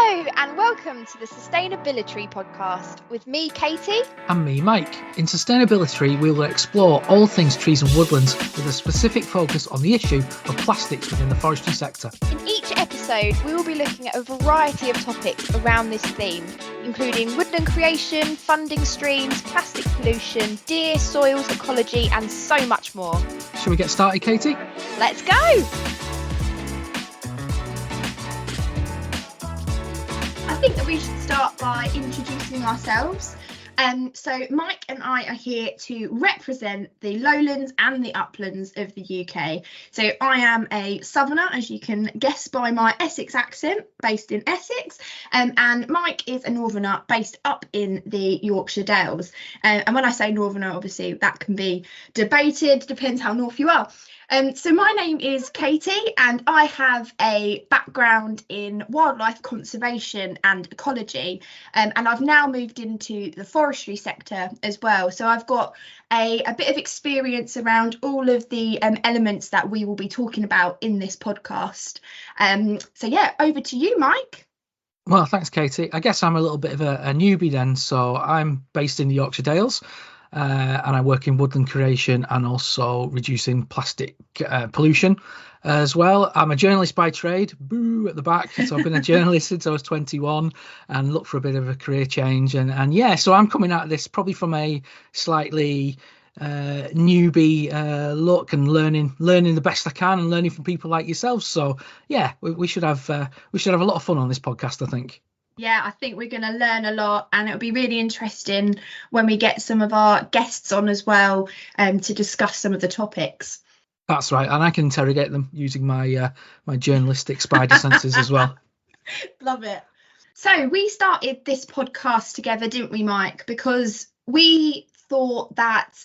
Hello and welcome to the SustainabiliTREE Podcast with me, Katie. And me, Mike. In SustainabiliTREE, we will explore all things trees and woodlands with a specific focus on the issue of plastics within the forestry sector. In each episode, we will be looking at a variety of topics around this theme, including woodland creation, funding streams, plastic pollution, deer, soils, ecology, and so much more. Shall we get started, Katie? Let's go! I think that we should start by introducing ourselves. So Mike and I are here to represent the lowlands and the uplands of the UK. So I am a southerner, as you can guess by my Essex accent, based in Essex, and Mike is a northerner based up in the Yorkshire Dales. And when I say northerner, obviously that can be debated, depends how north you are. So my name is Katie and I have a background in wildlife conservation and ecology, and I've now moved into the forestry sector as well. So I've got a bit of experience around all of the elements that we will be talking about in this podcast. So yeah, over to you, Mike. Well, thanks, Katie. I guess I'm a little bit of a newbie then. So I'm based in the Yorkshire Dales. And I work in woodland creation and also reducing plastic pollution as well. I'm a journalist by trade, boo at the back. So I've been a journalist since I was 21 and looked for a bit of a career change. And yeah, so I'm coming at this probably from a slightly newbie look and learning the best I can and learning from people like yourself. So yeah, we should have a lot of fun on this podcast, I think. Yeah, I think we're going to learn a lot, and it'll be really interesting when we get some of our guests on as well to discuss some of the topics. That's right, and I can interrogate them using my my journalistic spider senses as well. Love it. So we started this podcast together, didn't we, Mike? Because we thought that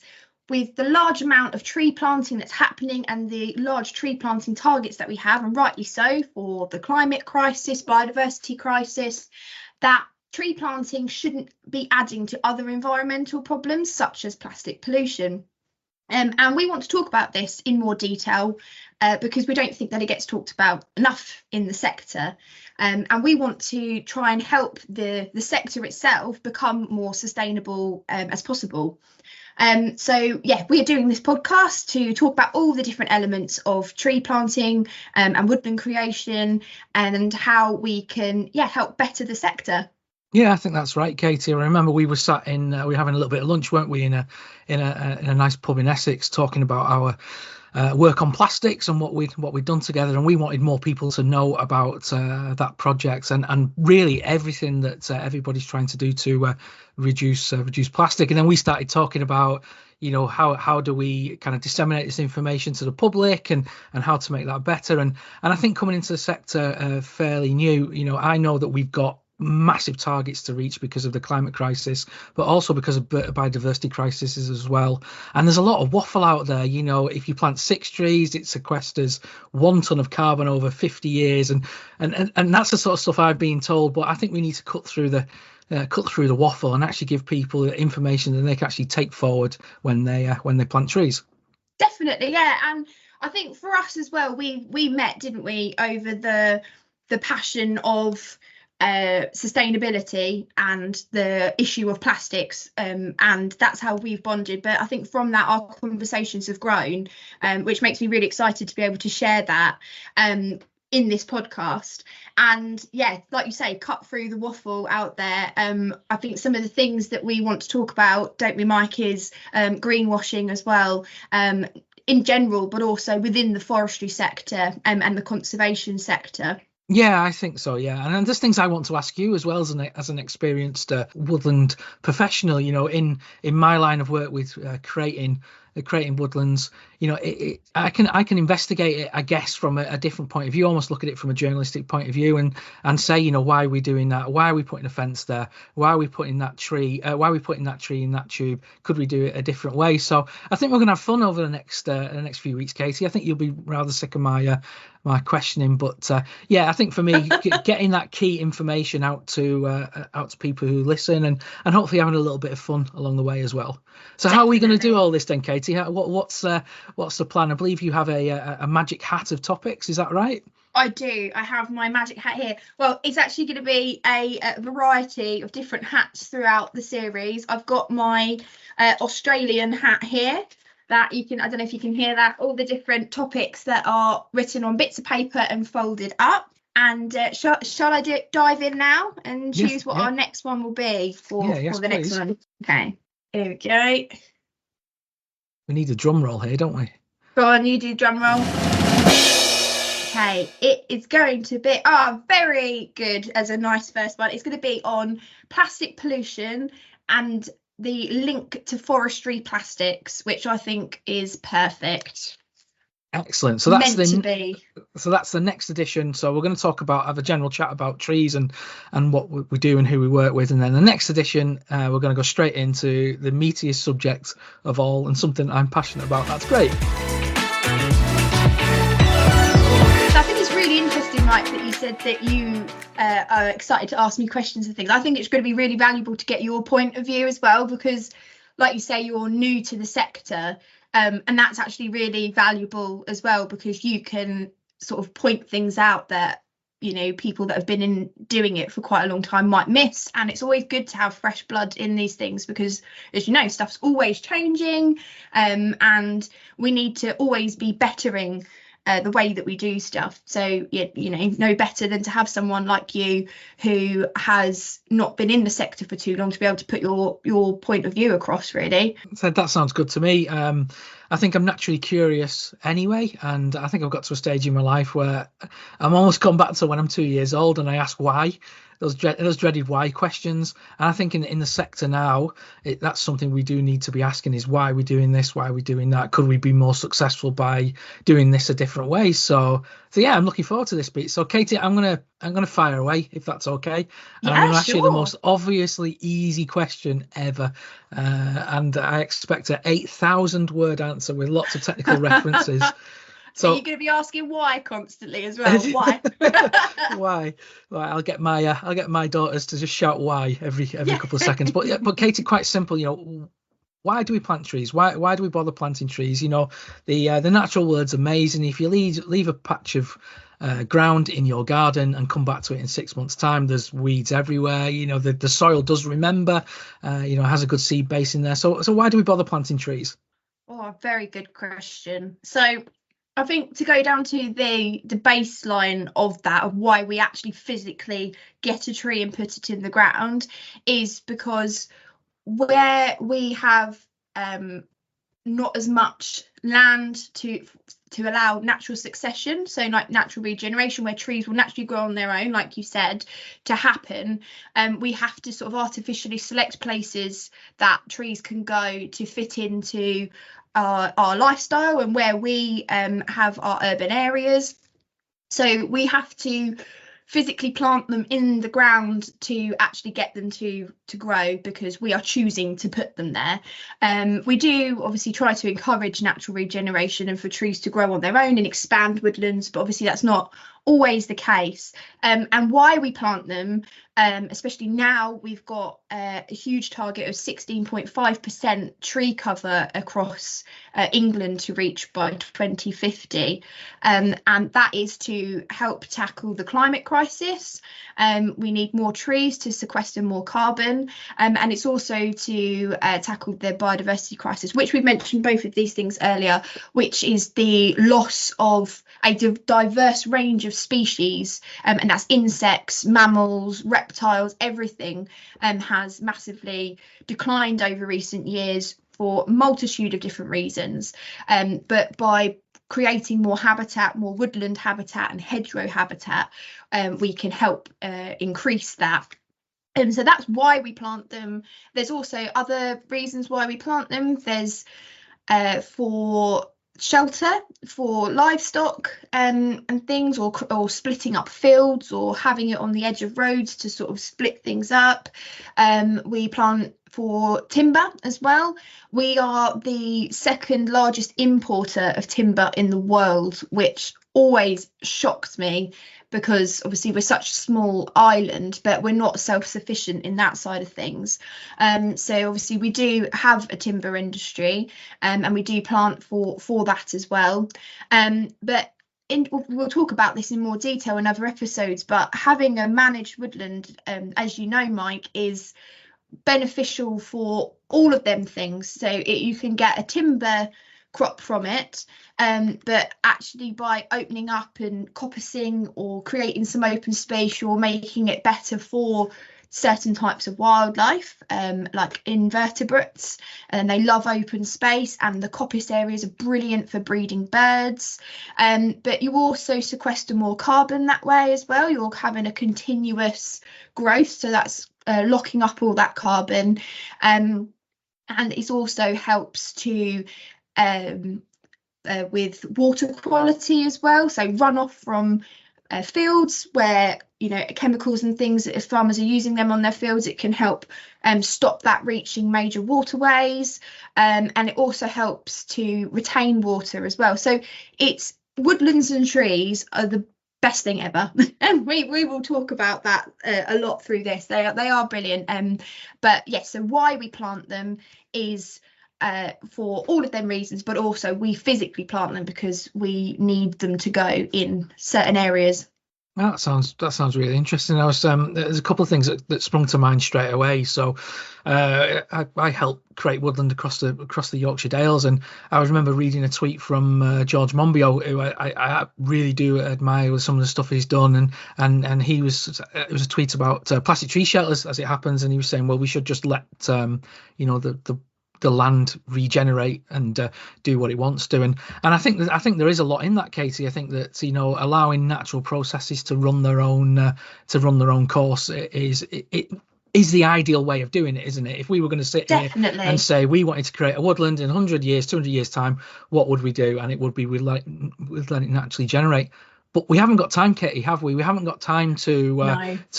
with the large amount of tree planting that's happening and the large tree planting targets that we have, and rightly so, for the climate crisis, biodiversity crisis, that tree planting shouldn't be adding to other environmental problems such as plastic pollution. And we want to talk about this in more detail because we don't think that it gets talked about enough in the sector. And we want to try and help the sector itself become more sustainable as possible. So yeah, we are doing this podcast to talk about all the different elements of tree planting and woodland creation and how we can help better the sector. Yeah, I think that's right, Katie. I remember we were sat in, we were having a little bit of lunch, weren't we, in a nice pub in Essex, talking about our work on plastics and what we'd done together, and we wanted more people to know about that project and really everything that everybody's trying to do to reduce plastic. And then we started talking about, you know, how do we kind of disseminate this information to the public and how to make that better. And I think coming into the sector fairly new, you know, I know that we've got massive targets to reach because of the climate crisis, but also because of biodiversity crises as well. And there's a lot of waffle out there. You know, if you plant 6 trees, it sequesters 1 ton of carbon over 50 years, and that's the sort of stuff I've been told. But I think we need to cut through the waffle and actually give people information that they can actually take forward when they plant trees. Definitely, yeah. And I think for us as well, we met, didn't we, over the passion of sustainability and the issue of plastics, and that's how we've bonded. But I think from that our conversations have grown, which makes me really excited to be able to share that in this podcast. And yeah, like you say, cut through the waffle out there. I think some of the things that we want to talk about, don't we, Mike, is greenwashing as well, in general, but also within the forestry sector and the conservation sector. Yeah, I think so. Yeah, and there's things I want to ask you as well as an experienced woodland professional. You know, in my line of work with creating woodlands, you know, I can investigate it, I guess, from a different point of view, almost look at it from a journalistic point of view and say, you know, why are we doing that? Why are we putting a fence there? Why are we putting that tree? Why are we putting that tree in that tube? Could we do it a different way? So I think we're going to have fun over the next few weeks, Katie. I think you'll be rather sick of my questioning, but yeah, I think for me, getting that key information out to people who listen and hopefully having a little bit of fun along the way as well. So how are we going to do all this then, Katie? What's the plan? I believe you have a magic hat of topics. Is that right? I do. I have my magic hat here. Well, it's actually going to be a variety of different hats throughout the series. I've got my Australian hat here that you can, I don't know if you can hear that, all the different topics that are written on bits of paper and folded up. And shall I dive in now and choose what our next one will be for the next one? Okay, here we go. We need a drum roll here, don't we? Go on, you do drum roll. Okay, it is going to be very good as a nice first one. It's going to be on plastic pollution and the link to forestry plastics, which I think is perfect. Excellent. So that's the next edition. So we're going to have a general chat about trees and what we do and who we work with, and then the next edition we're going to go straight into the meatiest subject of all, and something I'm passionate about. That's great. I think it's really interesting, Mike, that you said that you are excited to ask me questions and things. I think it's going to be really valuable to get your point of view as well, because like you say, you're new to the sector, and that's actually really valuable as well, because you can sort of point things out that, you know, people that have been doing it for quite a long time might miss. And it's always good to have fresh blood in these things, because, as you know, stuff's always changing, and we need to always be bettering the way that we do stuff. So no better than to have someone like you who has not been in the sector for too long to be able to put your point of view across, really. So that sounds good to me. I think I'm naturally curious anyway, and I think I've got to a stage in my life where I'm almost gone back to when I'm 2 years old and I ask why. Those dreaded why questions. And I think in the sector now, that's something we do need to be asking, is why are we doing this? Why are we doing that? Could we be more successful by doing this a different way? So yeah, I'm looking forward to this bit. So Katie, I'm gonna fire away, if that's okay. And I'm gonna ask you the most obviously easy question ever. And I expect an 8,000 word answer with lots of technical references. So you're going to be asking why constantly as well. Why? Why? Right, I'll get my daughters to just shout why every couple of seconds. But Katie, quite simple. You know, why do we plant trees? Why do we bother planting trees? You know, the natural world's amazing. If you leave a patch of ground in your garden and come back to it in 6 months' time, there's weeds everywhere. You know, the soil does remember. Has a good seed base in there. So why do we bother planting trees? Oh, very good question. So I think to go down to the baseline of that, of why we actually physically get a tree and put it in the ground, is because where we have not as much land to allow natural succession, so like natural regeneration, where trees will naturally grow on their own, like you said, to happen, we have to sort of artificially select places that trees can go to fit into our lifestyle and where we have our urban areas. So we have to physically plant them in the ground to actually get them to grow, because we are choosing to put them there. We do obviously try to encourage natural regeneration and for trees to grow on their own and expand woodlands, but obviously that's not always the case. And why we plant them, especially now, we've got a huge target of 16.5% tree cover across England to reach by 2050, and that is to help tackle the climate crisis. We need more trees to sequester more carbon, and it's also to tackle the biodiversity crisis, which we've mentioned both of these things earlier, which is the loss of a diverse range of species, and that's insects, mammals, reptiles, everything has massively declined over recent years for a multitude of different reasons, but by creating more habitat, more woodland habitat and hedgerow habitat, we can help increase that. And so that's why we plant them. There's also other reasons why we plant them. There's for shelter for livestock and things, or splitting up fields, or having it on the edge of roads to sort of split things up. We plant for timber as well. We are the second largest importer of timber in the world, which always shocks me, because obviously we're such a small island, but we're not self-sufficient in that side of things. So obviously we do have a timber industry, and we do plant for that as well. But we'll talk about this in more detail in other episodes, but having a managed woodland, as you know, Mike, is beneficial for all of them things. So you can get a timber crop from it, but actually by opening up and coppicing or creating some open space, you're making it better for certain types of wildlife, like invertebrates, and they love open space, and the coppice areas are brilliant for breeding birds, but you also sequester more carbon that way as well. You're having a continuous growth, so that's locking up all that carbon, and it also helps to with water quality as well, so runoff from fields where chemicals and things, if farmers are using them on their fields, it can help stop that reaching major waterways, and it also helps to retain water as well. So it's woodlands and trees are the best thing ever, and we will talk about that a lot through this. They are brilliant, but yes, so why we plant them is for all of them reasons, but also we physically plant them because we need them to go in certain areas. That sounds really interesting. There's a couple of things that sprung to mind straight away. So I helped create woodland across the Yorkshire Dales, and I remember reading a tweet from George Monbiot, who I really do admire with some of the stuff he's done, and it was a tweet about plastic tree shelters, as it happens, and he was saying, well, we should just let the land regenerate and do what it wants to, and I think there is a lot in that, Katie. I think that allowing natural processes to run their own course is the ideal way of doing it, isn't it? If we were going to sit Definitely here and say we wanted to create a woodland in 100 years, 200 years time, what would we do? And it would be we'd let it naturally generate. But we haven't got time, Katie, have we? We haven't got time to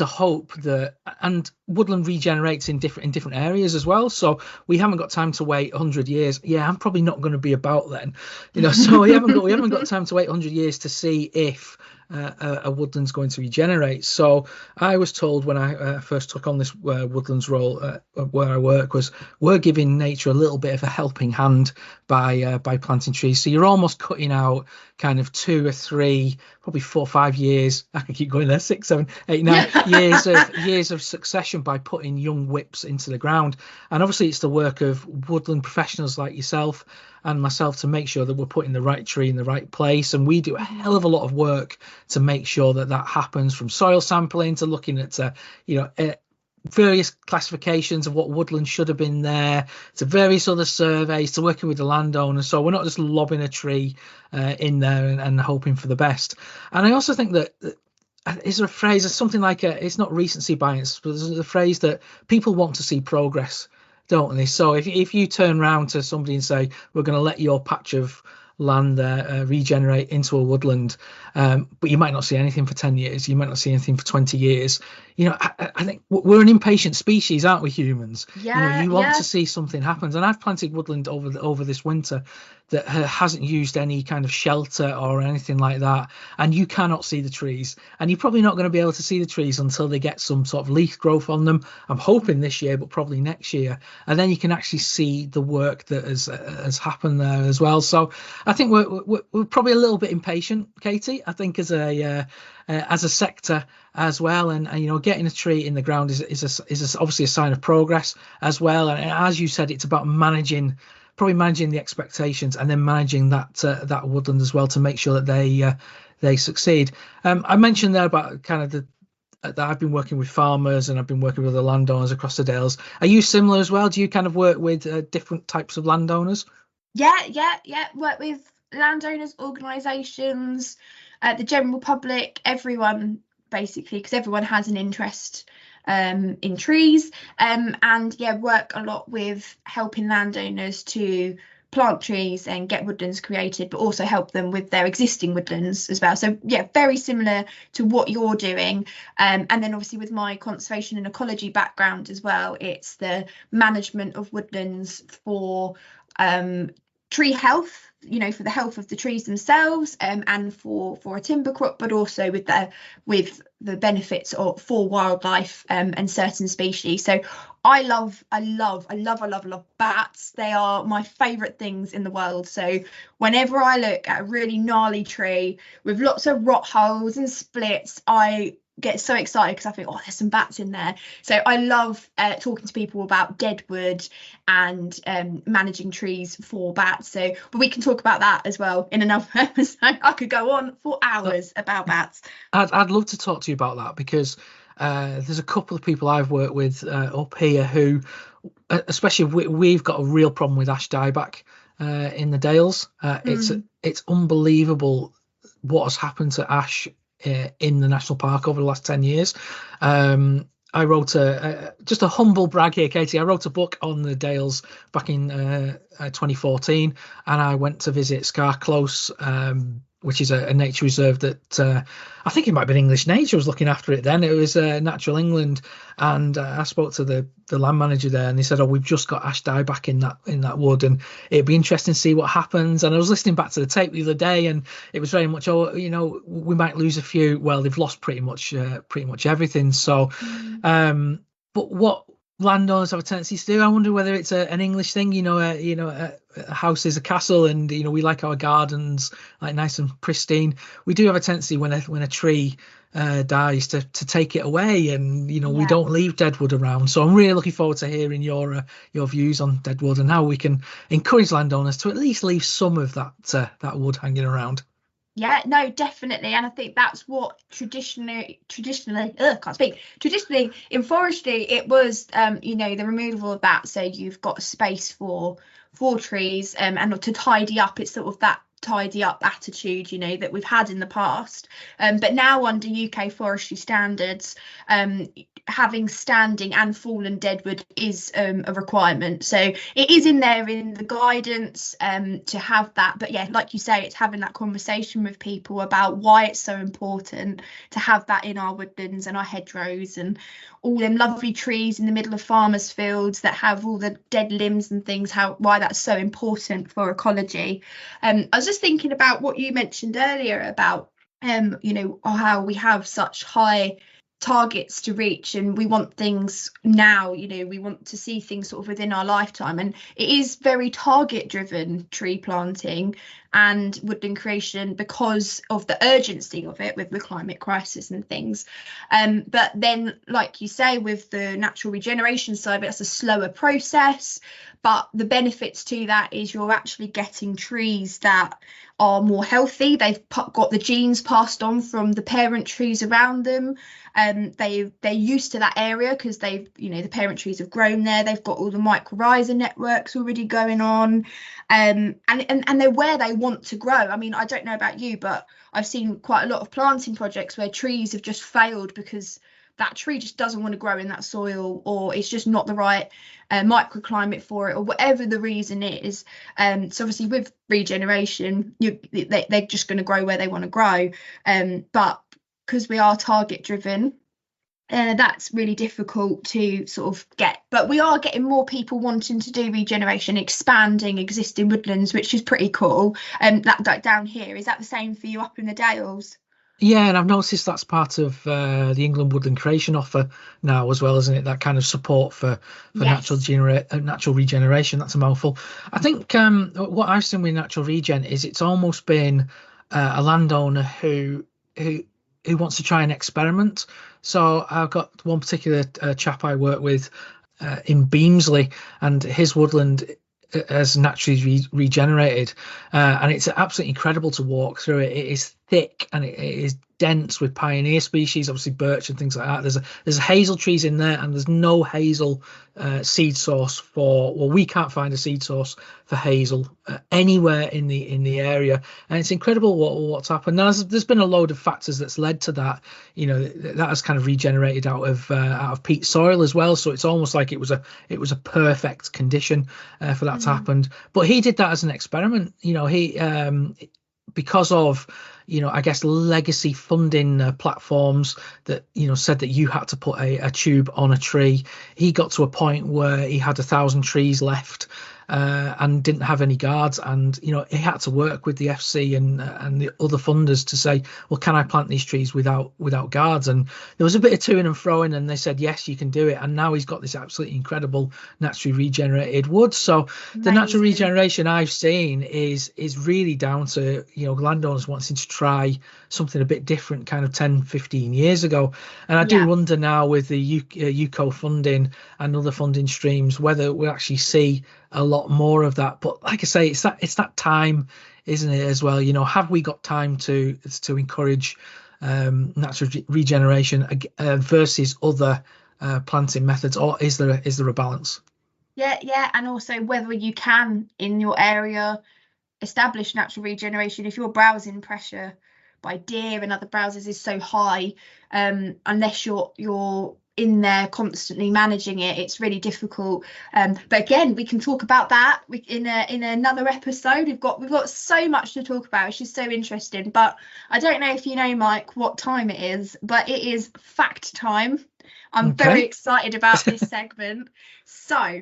hope that, and woodland regenerates in different areas as well. So we haven't got time to wait 100 years. Yeah, I'm probably not going to be about then, So we haven't got time to wait 100 years to see if a woodland's going to regenerate. So I was told when I first took on this woodlands role where I work, was we're giving nature a little bit of a helping hand by planting trees. So you're almost cutting out kind of 2 or 3, probably 4 or 5 years. I can keep going there, 6, 7, 8, 9 years of succession by putting young whips into the ground. And obviously it's the work of woodland professionals like yourself and myself to make sure that we're putting the right tree in the right place, and we do a hell of a lot of work to make sure that happens, from soil sampling to looking at various classifications of what woodland should have been there, to various other surveys, to working with the landowner. So we're not just lobbing a tree in there and hoping for the best. And I also think that is there a phrase, it's something like it's not recency bias, but there's a phrase that people want to see progress, don't they? So if you turn around to somebody and say, we're going to let your patch of land there regenerate into a woodland, but you might not see anything for 10 years, you might not see anything for 20 years, I think we're an impatient species, aren't we, humans? You want to see something happen. And I've planted woodland over this winter that hasn't used any kind of shelter or anything like that, and you cannot see the trees, and you're probably not going to be able to see the trees until they get some sort of leaf growth on them. I'm hoping this year, but probably next year, and then you can actually see the work that has happened there as well. So I think we're probably a little bit impatient, Katie, I think, as a sector as well, and getting a tree in the ground is obviously a sign of progress as well. And as you said, it's about managing the expectations, and then managing that woodland as well to make sure that they succeed. I mentioned there about kind of that I've been working with farmers and I've been working with other landowners across the Dales. Are you similar as well? Do you kind of work with different types of landowners? Yeah. Work with landowners, organisations, the general public, everyone basically, because everyone has an interest in trees, and work a lot with helping landowners to plant trees and get woodlands created, but also help them with their existing woodlands as well. So very similar to what you're doing, and then obviously with my conservation and ecology background as well, it's the management of woodlands for tree health, you know, for the health of the trees themselves, and for a timber crop, but also with the benefits for wildlife and certain species. So I love bats. They are my favourite things in the world. So whenever I look at a really gnarly tree with lots of rot holes and splits, I get so excited because I think, oh, there's some bats in there. So I love talking to people about Deadwood and managing trees for bats. So, but we can talk about that as well in another episode. I could go on for hours about bats. I'd love to talk to you about that, because there's a couple of people I've worked with up here who, especially we've got a real problem with ash dieback in the Dales. It's unbelievable what has happened to ash in the national park over the last 10 years. I wrote just a humble brag here, Katie. I wrote a book on the Dales back in 2014, and I went to visit Scar Close, which is a nature reserve that I think it might have been English Nature was looking after it then. It was Natural England, and I spoke to the land manager there, and they said, oh, we've just got ash dieback in that wood, and it'd be interesting to see what happens. And I was listening back to the tape the other day, and it was very much, oh, you know, we might lose a few. Well, they've lost pretty much everything. So but what landowners have a tendency to do, I wonder whether it's an English thing, a house is a castle, and we like our gardens like nice and pristine. We do have a tendency when a tree dies to take it away, and we don't leave Deadwood around. So I'm really looking forward to hearing your views on Deadwood and how we can encourage landowners to at least leave some of that wood hanging around. Yeah, no, definitely. And I think that's what traditionally in forestry, it was, the removal of that. So you've got space for trees and to tidy up. It's sort of that tidy up attitude, that we've had in the past. But now under UK forestry standards, having standing and fallen deadwood is a requirement. So it is in there in the guidance to have that. But yeah, like you say, it's having that conversation with people about why it's so important to have that in our woodlands and our hedgerows and all them lovely trees in the middle of farmers' fields that have all the dead limbs and things, why that's so important for ecology. I was just thinking about what you mentioned earlier about how we have such high targets to reach, and we want things now, we want to see things sort of within our lifetime, and it is very target driven, tree planting and woodland creation, because of the urgency of it with the climate crisis and things. But then, like you say, with the natural regeneration side, it's a slower process, but the benefits to that is you're actually getting trees that are more healthy. They've got the genes passed on from the parent trees around them. They're used to that area because the parent trees have grown there. They've got all the mycorrhiza networks already going on, and they're where they want to grow. I mean, I don't know about you, but I've seen quite a lot of planting projects where trees have just failed because that tree just doesn't want to grow in that soil, or it's just not the right microclimate for it, or whatever the reason is. So obviously with regeneration, they're just going to grow where they want to grow. But because we are target driven, that's really difficult to sort of get. But we are getting more people wanting to do regeneration, expanding existing woodlands, which is pretty cool. That down here, is that the same for you up in the Dales? Yeah, and I've noticed that's part of the England Woodland Creation offer now as well, isn't it? That kind of support for yes. natural regeneration. That's a mouthful. I think what I've seen with natural regen is it's almost been a landowner who wants to try an experiment. So I've got one particular chap I work with in Beamsley, and his woodland has naturally regenerated, and it's absolutely incredible to walk through it. It is thick and it is dense with pioneer species, obviously birch and things like that. There's hazel trees in there, and there's no hazel seed source we can't find a seed source for hazel anywhere in the area, and it's incredible what's happened. Now there's been a load of factors that's led to that. That has kind of regenerated out of peat soil as well, so it's almost like it was a perfect condition for that to happen. But he did that as an experiment. He because of I guess legacy funding platforms that said that you had to put a tube on a tree. He got to a point where he had 1,000 trees left, and didn't have any guards, and he had to work with the FC and the other funders to say, well, can I plant these trees without guards? And there was a bit of toing and froing, and they said yes, you can do it. And now he's got this absolutely incredible naturally regenerated wood. So Amazing. The natural regeneration I've seen is really down to landowners wanting to try something a bit different kind of 10-15 years ago. And I do wonder now with the UCO funding and other funding streams whether we'll actually see a lot more of that. But like I say, it's that time, isn't it, as well? Have we got time to encourage natural regeneration versus other planting methods, or is there a balance? Yeah, and also whether you can in your area establish natural regeneration if your browsing pressure by deer and other browsers is so high, unless you're in there constantly managing it, it's really difficult. But again, we can talk about that in another episode. We've got so much to talk about. It's just so interesting. But I don't know if you know, Mike, what time it is, but it is fact time. I'm very excited about this segment. So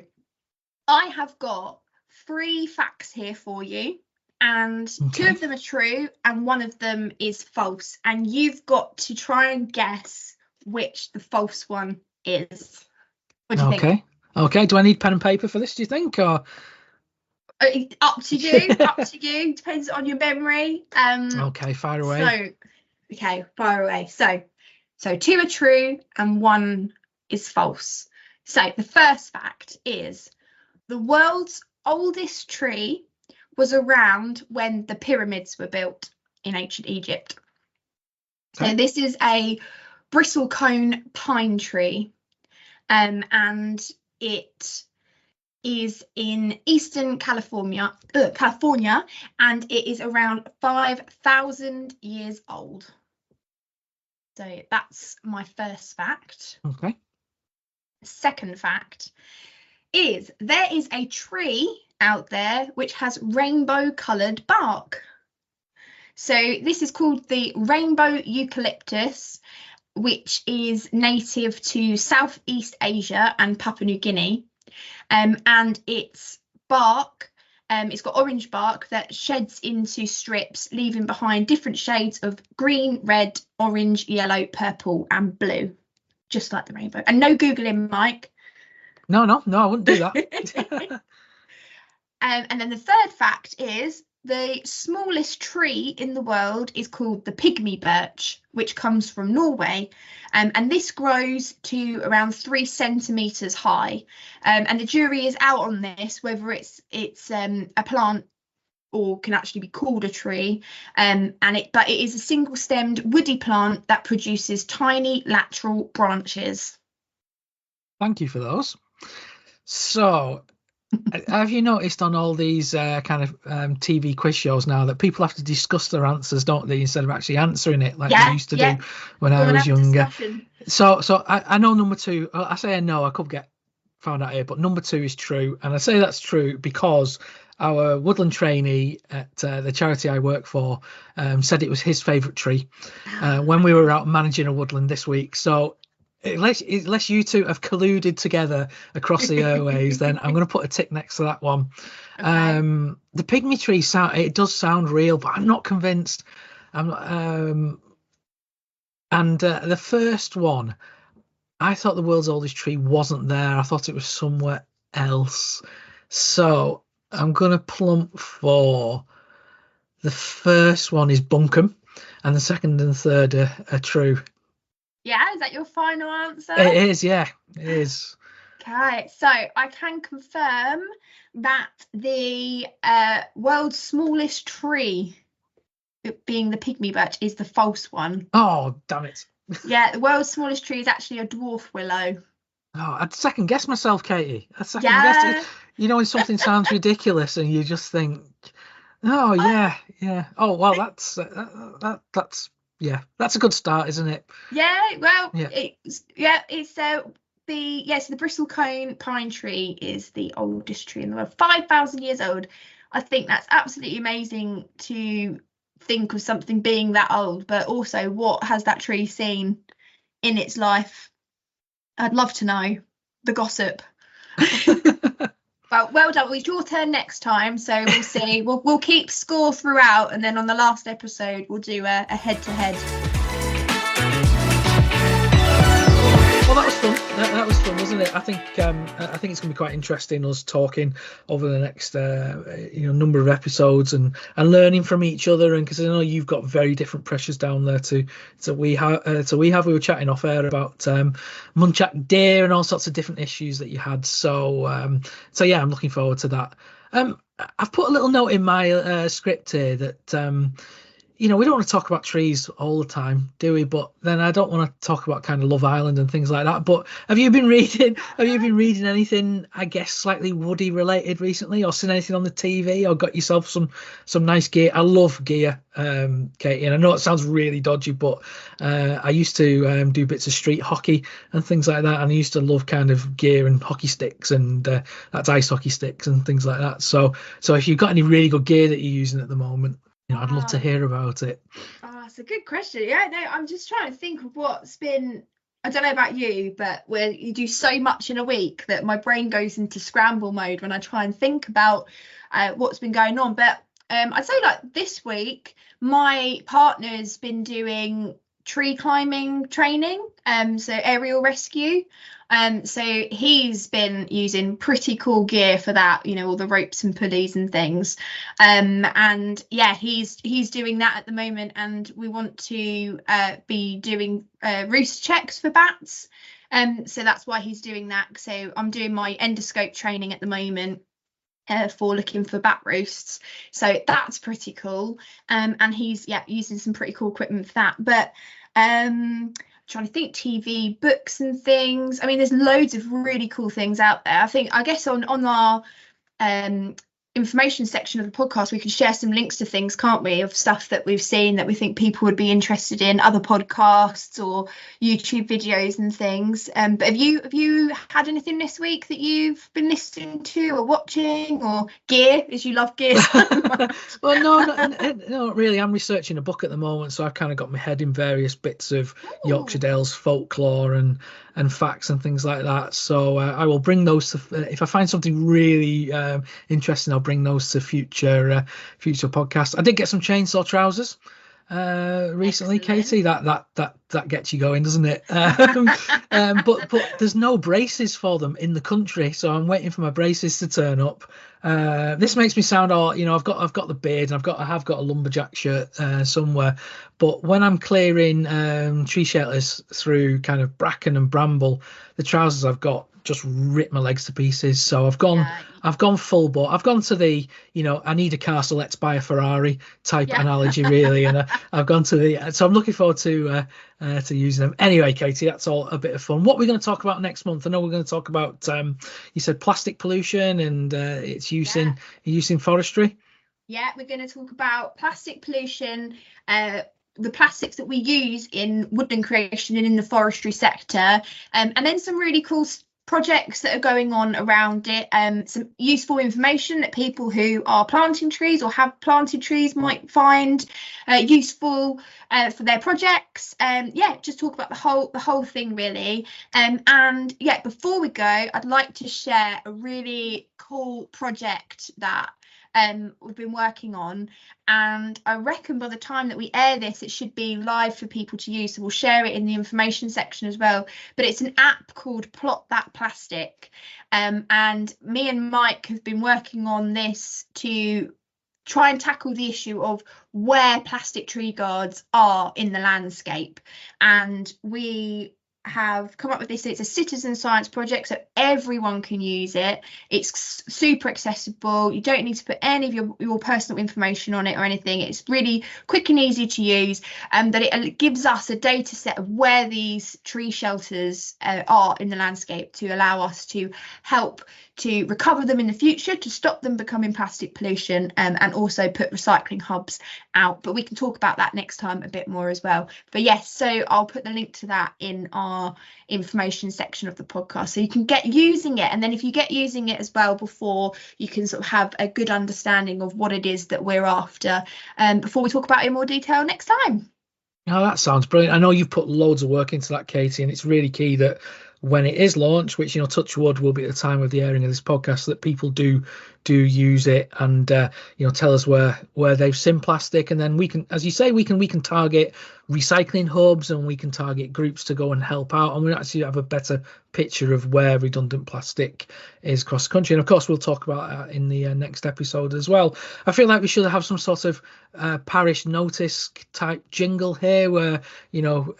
I have got 3 facts here for you, and 2 of them are true and 1 of them is false, and you've got to try and guess which the false one is. What do you think? Okay, do I need pen and paper for this, do you think, or up to you depends on your memory. Fire away. Fire away. So 2 are true and 1 is false. So the first fact is the world's oldest tree was around when the pyramids were built in ancient Egypt. So this is a bristlecone pine tree, and it is in eastern California, and it is around 5,000 years old. So that's my first fact. Okay. Second fact is there is a tree out there which has rainbow coloured bark. So this is called the rainbow eucalyptus, which is native to Southeast Asia and Papua New Guinea. And its bark, it's got orange bark that sheds into strips, leaving behind different shades of green, red, orange, yellow, purple and blue, just like the rainbow. And no Googling, Mike. No, I wouldn't do that. And then the third fact is the smallest tree in the world is called the pygmy birch, which comes from Norway, and this grows to around 3 centimeters high. And the jury is out on this, whether it's a plant or can actually be called a tree. But it is a single-stemmed woody plant that produces tiny lateral branches. Thank you for those. So, have you noticed on all these kind of TV quiz shows now that people have to discuss their answers, don't they, instead of actually answering it like they used to do when I was younger? So I know number 2. I say I know, I could get found out here, but number 2 is true, and I say that's true because our woodland trainee at the charity I work for said it was his favourite tree when we were out managing a woodland this week. So unless you 2 have colluded together across the airways, then I'm going to put a tick next to that one. The pygmy tree it does sound real, but I'm not convinced. And the first one, I thought the world's oldest tree wasn't there. I thought it was somewhere else. So I'm going to plump for the first one is bunkum, and the second and third are true. Yeah, is that your final answer? It is, yeah, it is. Okay, so I can confirm that the world's smallest tree, being the pygmy birch, is the false one. Oh, damn it. Yeah, the world's smallest tree is actually a dwarf willow. Oh, I'd second guess myself, Katie. Guess. When something sounds ridiculous and you just think, oh, yeah. Oh, well, that's that's a good start, isn't it? Yeah, well, it's the bristlecone pine tree is the oldest tree in the world, 5,000 years old. I think that's absolutely amazing to think of something being that old, but also what has that tree seen in its life? I'd love to know the gossip. Well done. It's your turn next time, so we'll see. We'll keep score throughout, and then on the last episode we'll do a head-to-head. Well, that was fun. That was fun, wasn't it? I think it's going to be quite interesting, us talking over the next number of episodes and learning from each other. And because I know you've got very different pressures down there to we have. We were chatting off air about muntjac deer and all sorts of different issues that you had. So yeah, I'm looking forward to that. I've put a little note in my script here that. We don't want to talk about trees all the time, do we? But then I don't want to talk about kind of Love Island and things like that. But have you been reading anything, I guess, slightly woody related recently, or seen anything on the TV, or got yourself some nice gear? I love gear, Katie, and I know it sounds really dodgy, but I used to do bits of street hockey and things like that, and I used to love kind of gear and hockey sticks, and that's ice hockey sticks and things like that. So if you've got any really good gear that you're using at the moment, I'd love to hear about it. Oh, it's a good question. Yeah, no, I'm just trying to think of what's been. I don't know about you, but where you do so much in a week that my brain goes into scramble mode when I try and think about what's been going on. But I'd say like this week, my partner's been doing tree climbing training, so aerial rescue. So he's been using pretty cool gear for that, all the ropes and pulleys and things. And yeah, he's doing that at the moment, and we want to be doing roost checks for bats. So that's why he's doing that. So I'm doing my endoscope training at the moment for looking for bat roosts. So that's pretty cool. And he's using some pretty cool equipment for that. But trying to think, TV, books and things. I mean, there's loads of really cool things out there. I guess on our information section of the podcast, we can share some links to things, can't we, of stuff that we've seen that we think people would be interested in, other podcasts or YouTube videos and things. But have you had anything this week that you've been listening to or watching, or gear, as you love gear? Well, no, not really. I'm researching a book at the moment, so I've kind of got my head in various bits of Yorkshire Dales folklore and facts and things like that. So I will bring those to, if I find something really interesting, I'll bring those to future podcasts. I did get some chainsaw trousers recently. Excellent. Katie, that gets you going, doesn't it? But there's no braces for them in the country, so I'm waiting for my braces to turn up. This makes me sound all, I've got the beard, and I have got a lumberjack shirt somewhere, but when I'm clearing tree shelters through kind of bracken and bramble, the trousers I've got just rip my legs to pieces. So I've gone full bore. I've gone to the I need a car, so let's buy a Ferrari type analogy, really. And I've gone to so I'm looking forward to using them. Anyway, Katie, that's all a bit of fun. What we're going to talk about next month, I know we're going to talk about you said plastic pollution and its use in forestry. Yeah, we're going to talk about plastic pollution, the plastics that we use in woodland creation and in the forestry sector, and then some really cool projects that are going on around it, some useful information that people who are planting trees or have planted trees might find useful for their projects. Just talk about the whole thing, really. And before we go, I'd like to share a really cool project that we've been working on, and I reckon by the time that we air this, it should be live for people to use, so we'll share it in the information section as well. But it's an app called Plot That Plastic, and me and Mike have been working on this to try and tackle the issue of where plastic tree guards are in the landscape. And we have come up with this. It's a citizen science project, so everyone can use it. It's super accessible. You don't need to put any of your personal information on it or anything. It's really quick and easy to use, and that it gives us a data set of where these tree shelters are in the landscape, to allow us to help to recover them in the future, to stop them becoming plastic pollution, and also put recycling hubs out. But we can talk about that next time a bit more as well. But yes, so I'll put the link to that in our information section of the podcast, so you can get using it. And then if you get using it as well before, you can sort of have a good understanding of what it is that we're after, before we talk about it in more detail next time. Oh, that sounds brilliant. I know you've put loads of work into that, Katie, and it's really key that when it is launched, which, touch wood, will be at the time of the airing of this podcast, so that people do use it and tell us where they've seen plastic, and then we can, as you say, we can target recycling hubs, and we can target groups to go and help out, and we actually have a better picture of where redundant plastic is across the country. And of course we'll talk about that in the next episode as well. I feel like we should have some sort of parish notice type jingle here, where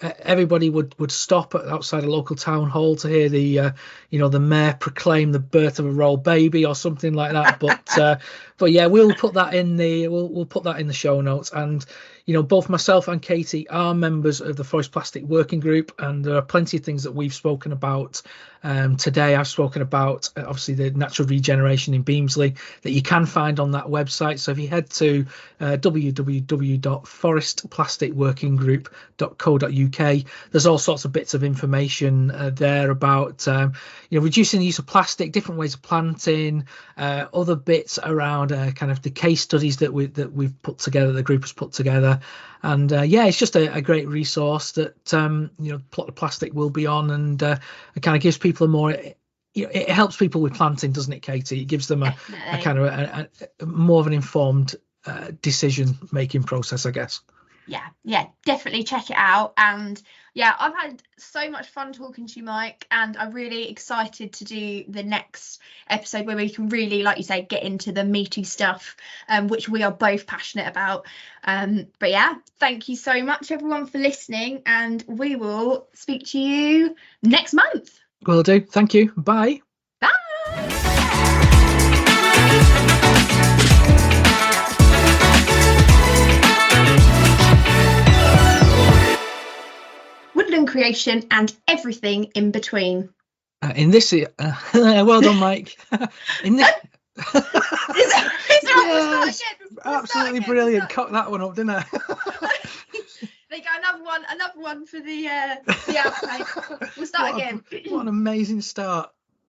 everybody would stop outside a local town hall to hear the mayor proclaim the birth of a royal baby or something like that. But yeah, we'll put that in the show notes. And both myself and Katie are members of the Forest Plastic Working Group, and there are plenty of things that we've spoken about today. I've spoken about obviously the natural regeneration in Beamsley that you can find on that website. So if you head to www.forestplasticworkinggroup.co.uk, there's all sorts of bits of information there about reducing the use of plastic, different ways of planting, other bits around kind of the case studies that we've put together, the group has put together. And it's just a great resource that Plot the Plastic will be on, and it kind of gives people a more, it helps people with planting, doesn't it, Katie? It gives them a kind of a more of an informed decision making process, I guess. Yeah, definitely check it out. And yeah, I've had so much fun talking to you, Mike, and I'm really excited to do the next episode where we can really, like you say, get into the meaty stuff, which we are both passionate about. But yeah, thank you so much everyone for listening, and we will speak to you next month. Will do. Thank you. Bye. Bye. Woodland creation and everything in between. In this, well done, Mike. In this, absolutely brilliant. Cocked that one up, didn't I? There you go, another one for the outtake. We'll start again. What an amazing start.